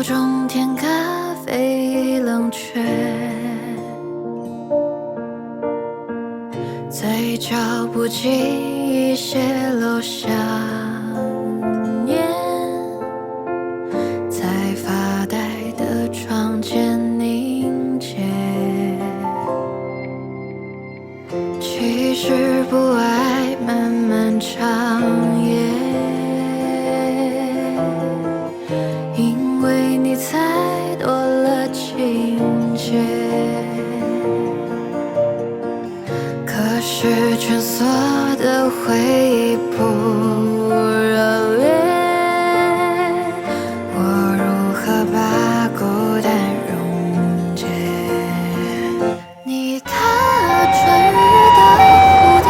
中添咖啡冷却，嘴角不经意泄露想念，在发呆的窗前凝结。其实不爱漫漫长夜，因为你才多了情节。可是蜷缩的回忆不热烈，我如何把孤单溶解？你踏穿越的蝴蝶，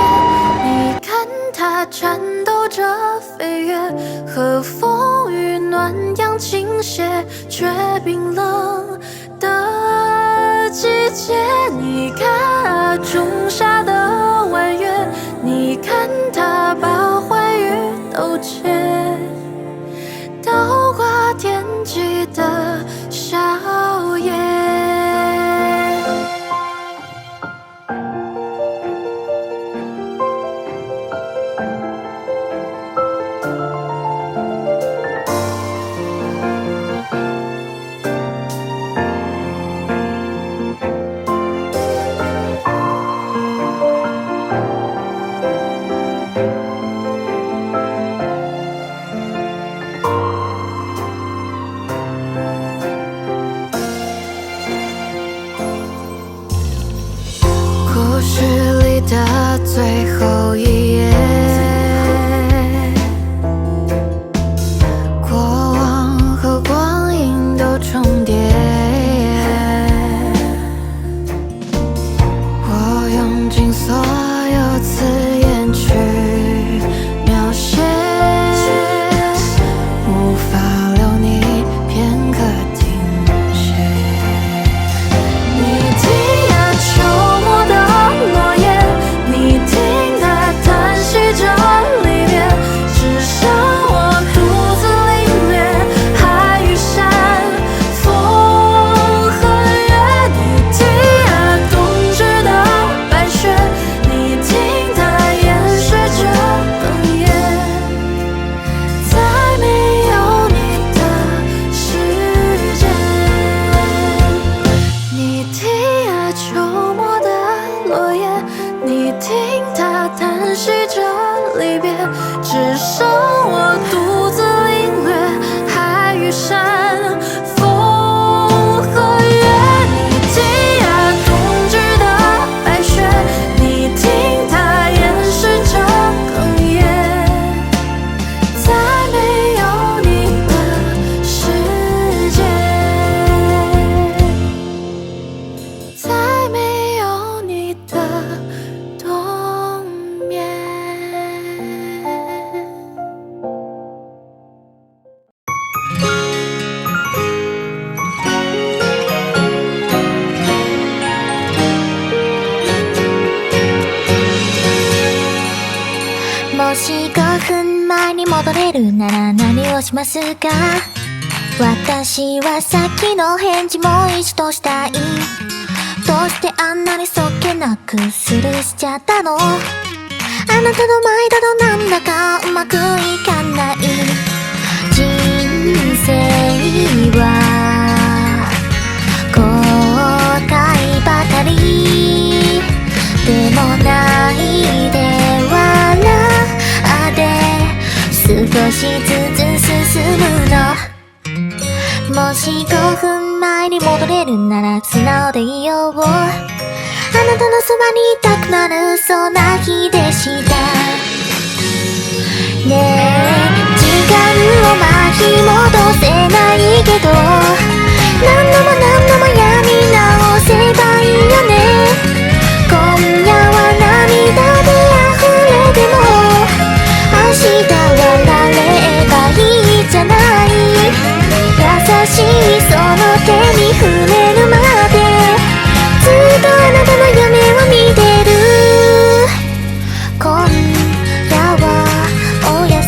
你看它颤抖着飞跃，和风与暖阳倾斜，却冰冷的季节。你看仲夏的弯月，你看它把欢愉都结，倒挂惦记的笑靥。故事里的最后一页，过往和光阴都重叠。我用尽所有字眼去描写，无法留你片刻停歇。你听啊，秋末的落叶，你听它叹息着离别，只剩我独自领略海与山，风和月。你听啊，冬至的白雪，你听它淹水着哽咽，在没有你的世界。你听啊，秋末的落叶，你听它叹息着离别，只剩我独自领略海与山，风和月。你听啊，冬至的白雪，你听它淹水着哽咽，在没有你的世界，在没有你的冬眠。もし5分前に戻れるなら何をしますか？私はさっきの返事もう一度したい。どうしてあんなにそっけなくスルーしちゃったの？あなたの前だとなんだかうまくいかない。人生は後悔ばかりでもないで笑って少しずつ進むの。もし5分前に戻れるなら素直でいよう。あなたのそばにいたくなるそんな日でした。ねえ時間を巻き戻せないけど、何度も何度もやり直せばいいよね。今夜は涙で溢れても明日笑ればいいじゃない。優しいその手に触れるまでずっとあなたの夢を見てる。今夜はおやす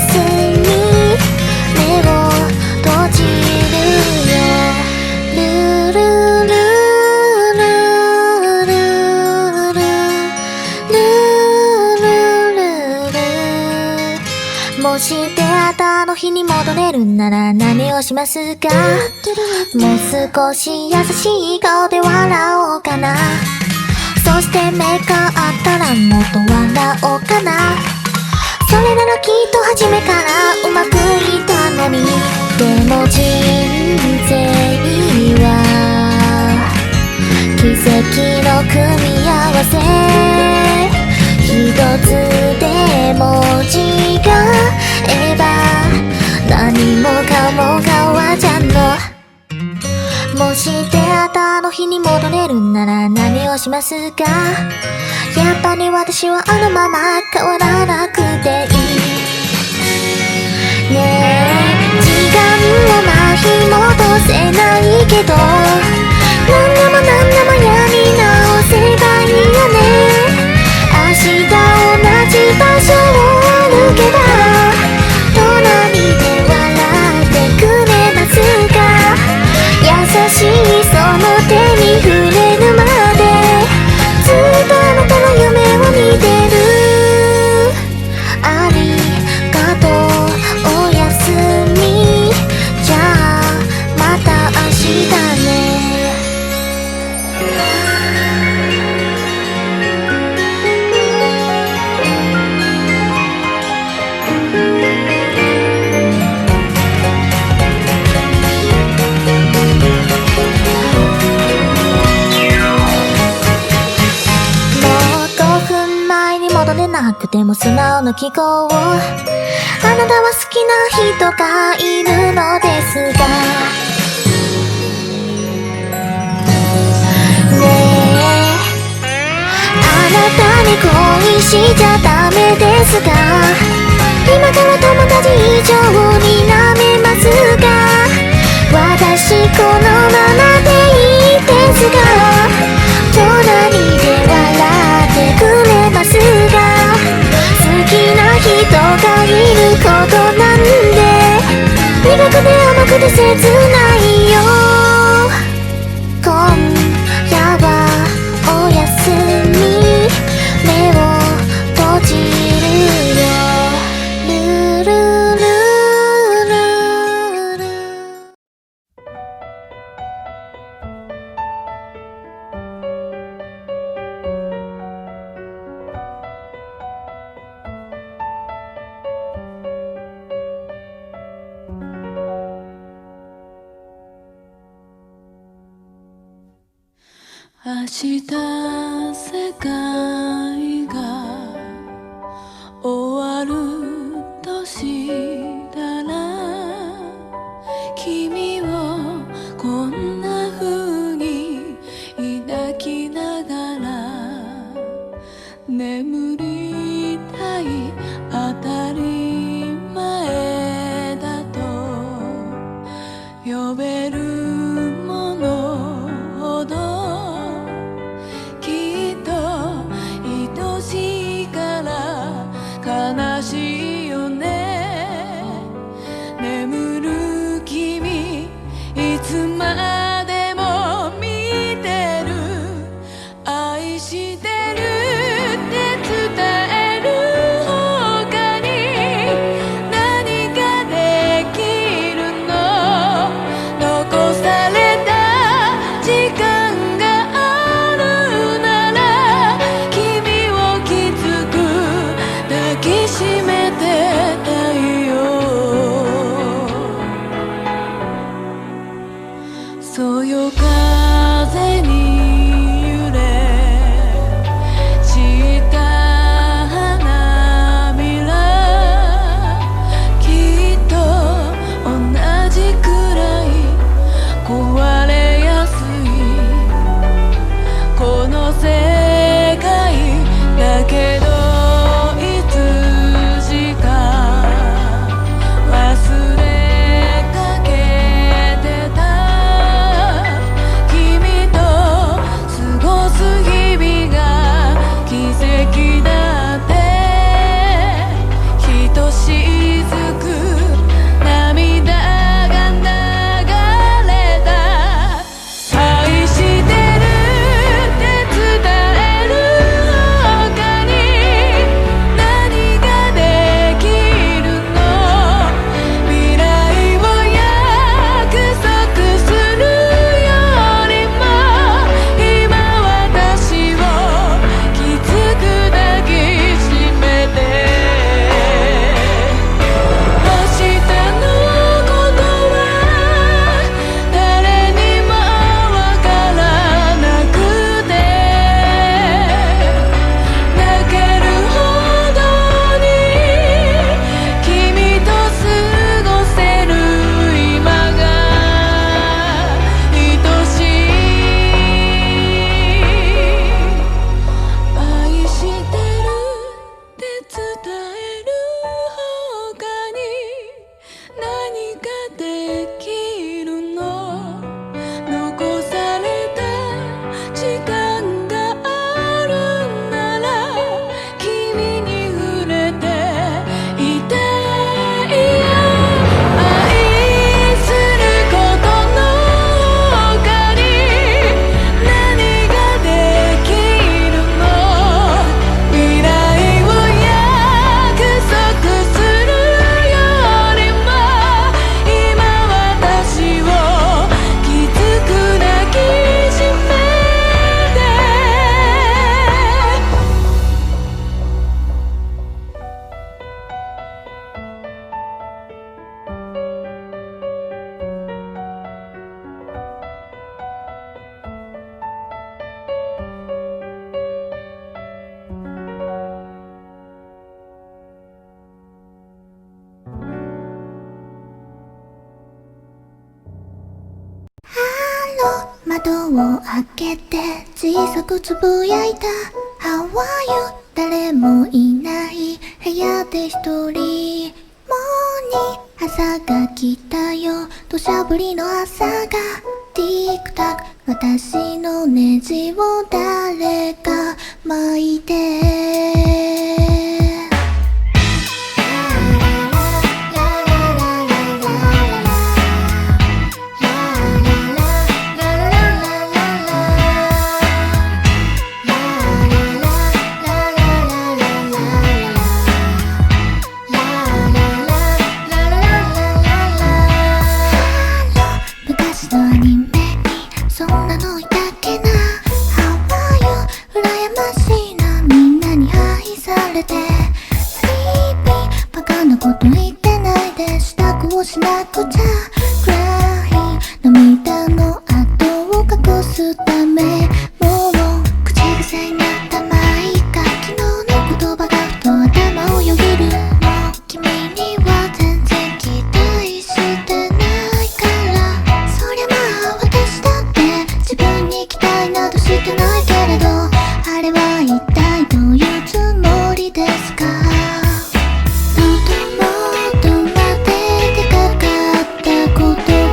み。れるなら何をしますか？もう少し優しい顔で笑おうかな。そして目があったらもっと笑おうかな。それならきっと初めからうまくいったのに。でも人生は奇跡の組み合わせ。一つでも違えば何もかも変わっちゃうの。もし出会ったあの日に戻れるなら何をしますか？やっぱり私はあのまま変わらなくていい。ねえ、時間を巻き戻せないけど何でもやり直せばいいよね。明日同じ場所を歩けば隣で笑ってくれますか？優しいその手に触れるまでずっとあなたの夢を見てる。ありがとう、おやすみ。じゃあまた明日ね。なくても素直な記号を。あなたは好きな人がいるのですがねえ、あなたに恋しちゃダメですが今から友達以上になめますが私このままでいいですが隣で笑ってくれますが好きな人がいることなんで苦くて甘くて切ないよ。今夜はおやすみ。目を閉じるよ。ルルルルル。明日世界が終わるとしたら君をこんな風に抱きながら眠りたい当たり前だと呼べるものほど悲しいよね。眠る君できるの？残された時間があるなら君に触れていたいよ。愛することの他に何ができるの？未来を約束するよりも今私をきつく抱きしめて。窓を開けて小さくつぶやいた How are you? 誰もいない部屋で一人モーニン朝が来たよ土砂降りの朝がティックタック私のネジを誰か巻いて昔のアニメにそんなのいたっけな How are you? 羨ましいなみんなに愛されて Sleepy バカなこと言ってないで支度をしなくちゃ Crying 涙の跡を隠すためもう口癖になったまあいいか昨日の言葉がふと頭をよぎるもう君には全然期待してないからそりゃまあ私だって自分に期待などしてないけれどあれは一体どういうつもりですか喉元まで出かかった言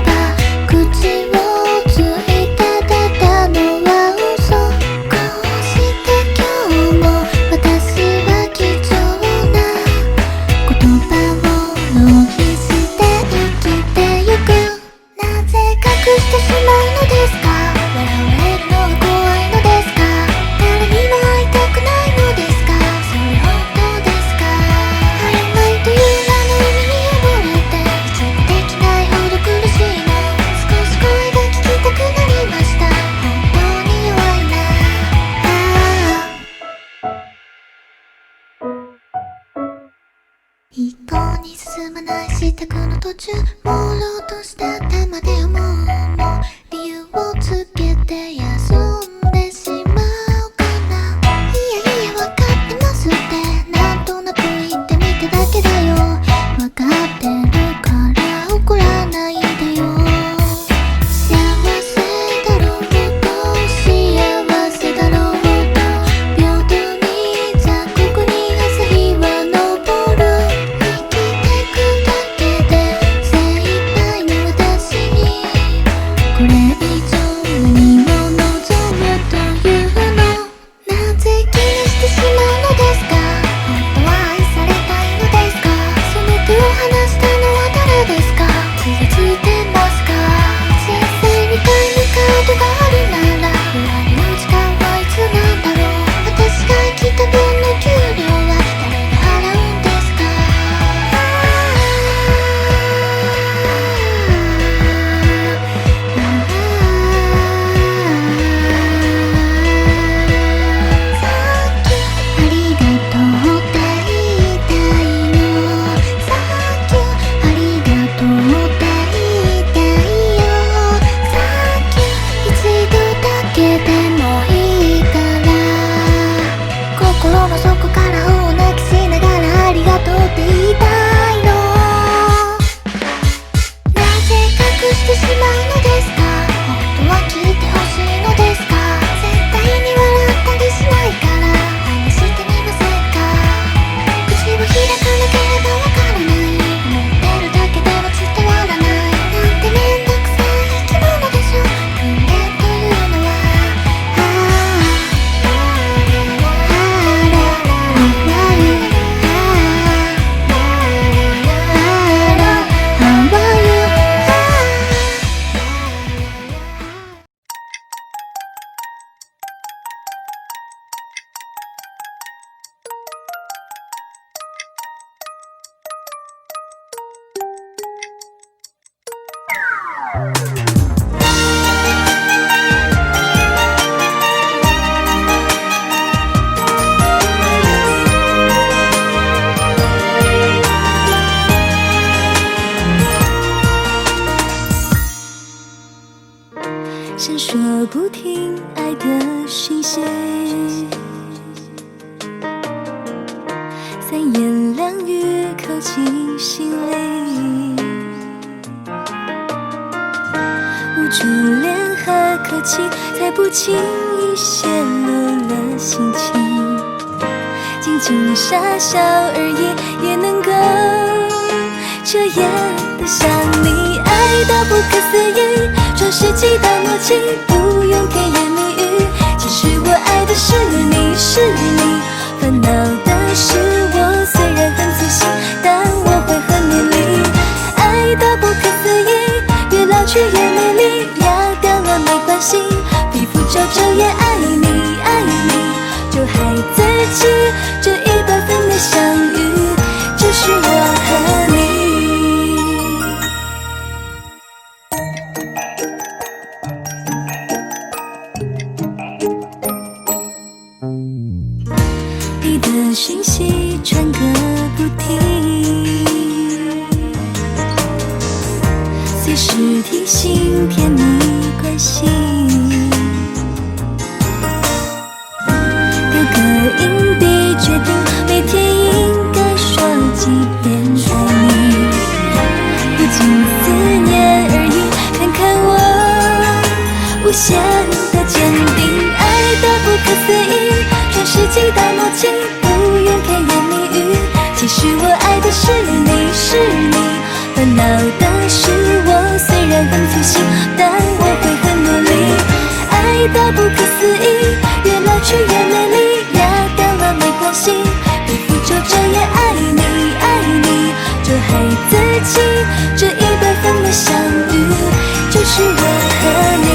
葉口をついた出たのは嘘こうして今日も私は貴重な言葉を浪費して生きてゆくなぜ隠してしまうのですか笑われるのは怖いのですか誰にも会いたくないのですかそれ本当ですか曖昧という名の海に溺れて一応できないほど苦しいの少し声が聞きたくなりました本当に弱いな一向に進まない支度の途中朦朧とした頭で思うもう理由をつけて休んでしまおうかないやいやわかってますってなんとなく言ってみただけだよわかってるから怒らないでよ幸せだろうと幸せだろうと平等に残酷に朝日は昇る生きてくだけで精一杯の私にこれ以上何闪烁不停爱的讯息，三言两语扣进心里，捂住脸和口气，才不轻易泄露了心情。仅仅傻笑而已，也能够这样的想你，爱到不可思议，创世纪的默契，不用甜言蜜语。其实我爱的是你，是你。烦恼的是我，虽然很粗心，但我会很努力。爱到不可思议，越老去越美丽。压掉了没关系，皮肤皱皱也爱你，爱你。就害自己这100分的相遇，就是我和你。你的讯息传个不停，随时提醒甜蜜关系，丢个硬币决定每天应该说几遍爱你，不仅思念而已，看看我无限的坚定，爱到不可思议，创世纪的默契，不用甜言蜜语。其实我爱的是你，是你。烦恼的是我，虽然很粗心，但我会很努力。爱到不可思议，越老去越美丽。压掉了没关系，皮肤皱皱也爱你，爱你。就害自己这100分的相遇，就是我和你。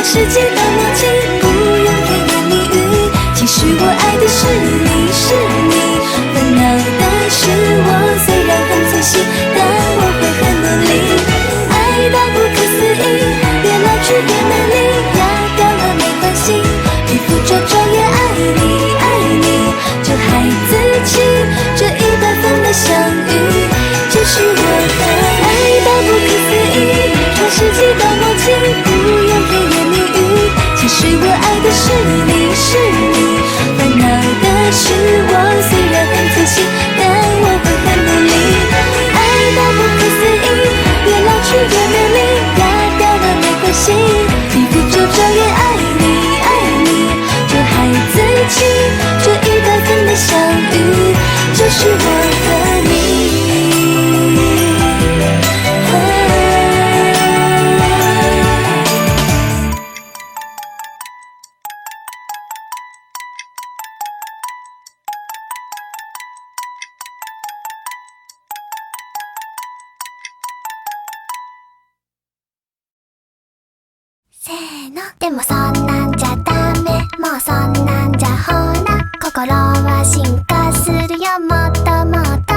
世界的默契，不用甜言蜜语。其实我爱的是你，是你。烦恼的是我，虽然很粗心，但我会很努力。爱到不可思议，越老去越美丽。压掉了没关系，皮肤皱皱也爱你，爱你。就害自己这100分的相遇，就是我和你。爱到不可思议，创世纪的默契，不用甜言蜜语。其实我爱的是你，是你。烦恼的是我，虽然很粗心，但我会很努力。爱到不可思议，越老去越美丽。压掉了没关系，皮肤皱皱也爱你，爱你。就害自己这100分的相遇，就是我和你。せーのでもそんなんじゃダメ、もうそんなんじゃほら心は進化するよ、もっともっと。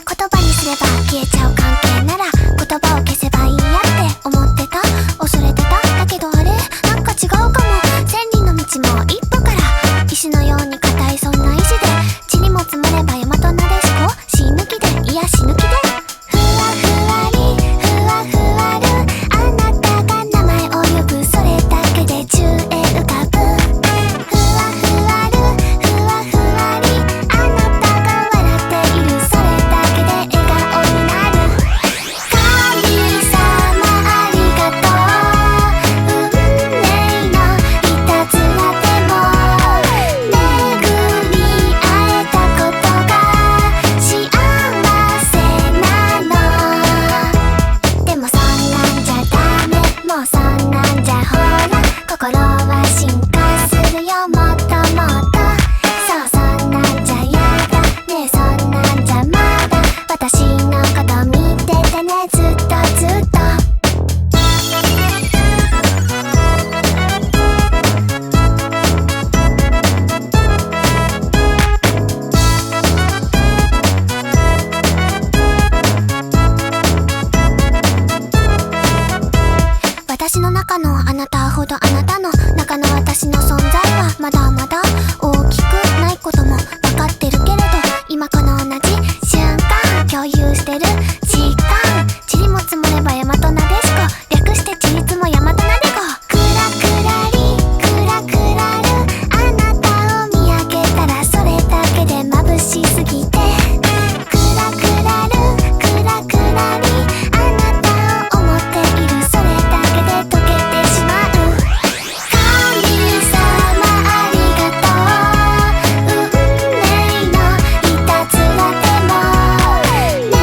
言葉にすれば消えちゃう関係なら、言葉を消せばいいやって思ってた、恐れてた。だけどあれなんか違うかも。千里の道も一歩から、石のように硬いそんな意志で、地にも積もれば大和なでしこ、死ぬ気で、いや死ぬ気で。ふわふわりふわふわる、あなたが名前を呼ぶ、それだけで宙へ浮かぶ。ふわふわるふわふわり、あなたが笑っている、それだけで笑顔になる。中のあなたほどあなたの中の私の存在はまだまだ大きくないことも分かってるけれど、今この同じ瞬間共有してる時間、塵も積もれば大和なでしこ、略してちりつも大和なでこ。クラクラリクラクラル、あなたを見上げたらそれだけで眩しすぎて、クラクラルクラクラリ、あなたを思っているそれだけで溶けてしまう。神様ありがとう、運命のいたずらでも巡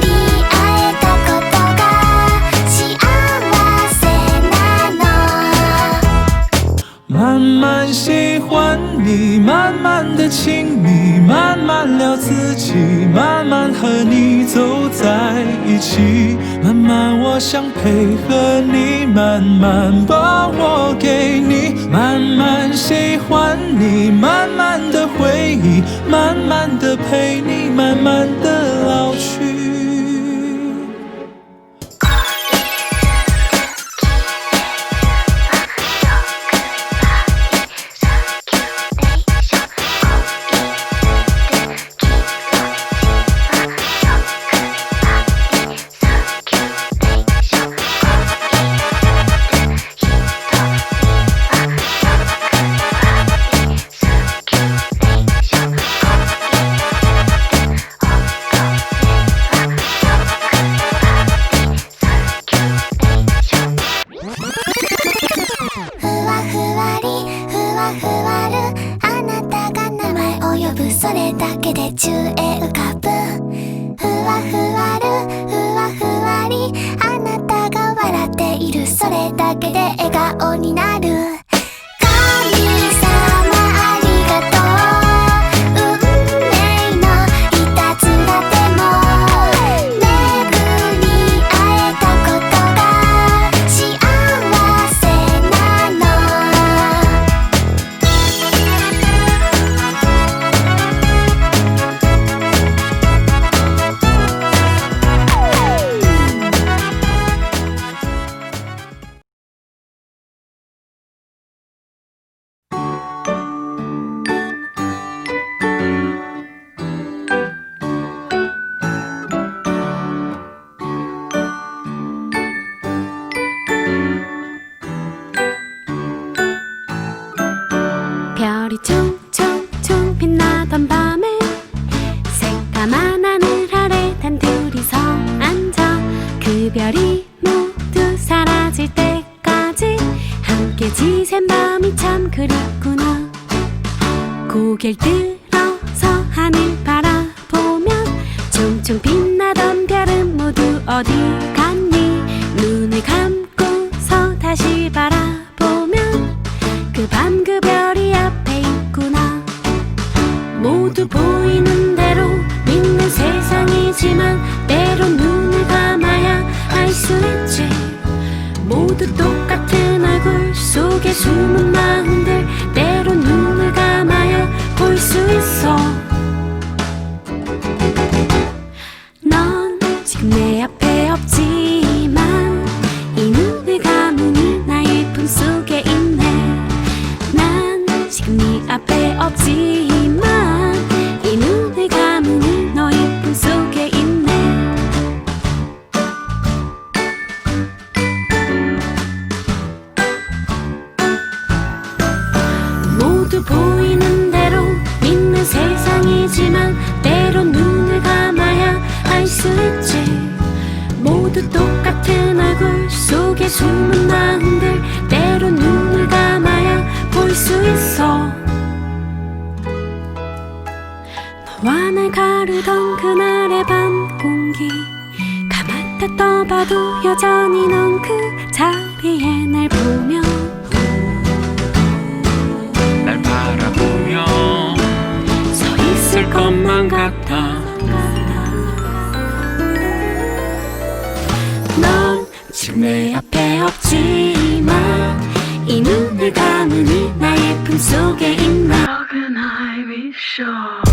り会えたことが幸せなの。慢慢喜欢你，慢慢的亲密，慢慢聊自己，慢慢和你走在一起，慢慢我想配合你，慢慢把我给你，慢慢喜欢你，慢慢的回忆，慢慢的陪你，慢慢的老去。ふわふわりふわふわる、あなたが名前を呼ぶそれだけで宙へ浮かぶ。ふわふわるふわふわり、あなたが笑っているそれだけで笑顔になる。神様ありがとう、運命のいたずらでも巡り会えたことが幸せなの。별이 총총총 빛나던 밤에 새까만 하늘 아래 단둘이서 앉아, 그 별이 모두 사라질 때까지 함께 지샌 밤이 참 그립구나. 고개를 들어서 하늘 바라보면 총총 빛나던 별은 모두 어디 갔니. 눈을 감고서 다시 바라보면 그 밤 그 별이 앞에 있구나. 모두 보이는 대로 믿는 세상이지만 때론 눈을 감아야 알 수 있지. 모두 똑같은 얼굴 속에 숨은 마음들, 때론 눈을 감아야 볼 수 있어. 넌 지금 내 앞에 없지만 이 눈을 감으니 나의 품속에 있네. 난 지금 네 앞에 없지만 이 눈을 감으니 너의 품속에 있네. 모두 보이는 대로 믿는 세상이지만 때론 눈을 감아야 알 수 있지. 모두 똑같은 얼굴 속에 숨은 마음들, 때론 눈을 감아야 볼 수 있어. 너와 날 가르던 그날의 밤 공기, 가만히 떠봐도 여전히 넌 그 자리에 날 보며 날 바라보며 서 있을 것만 같아. 넌 지금 내 앞에 없지만 이 눈을 감으니 나의 품속에 있네. How can I be sure?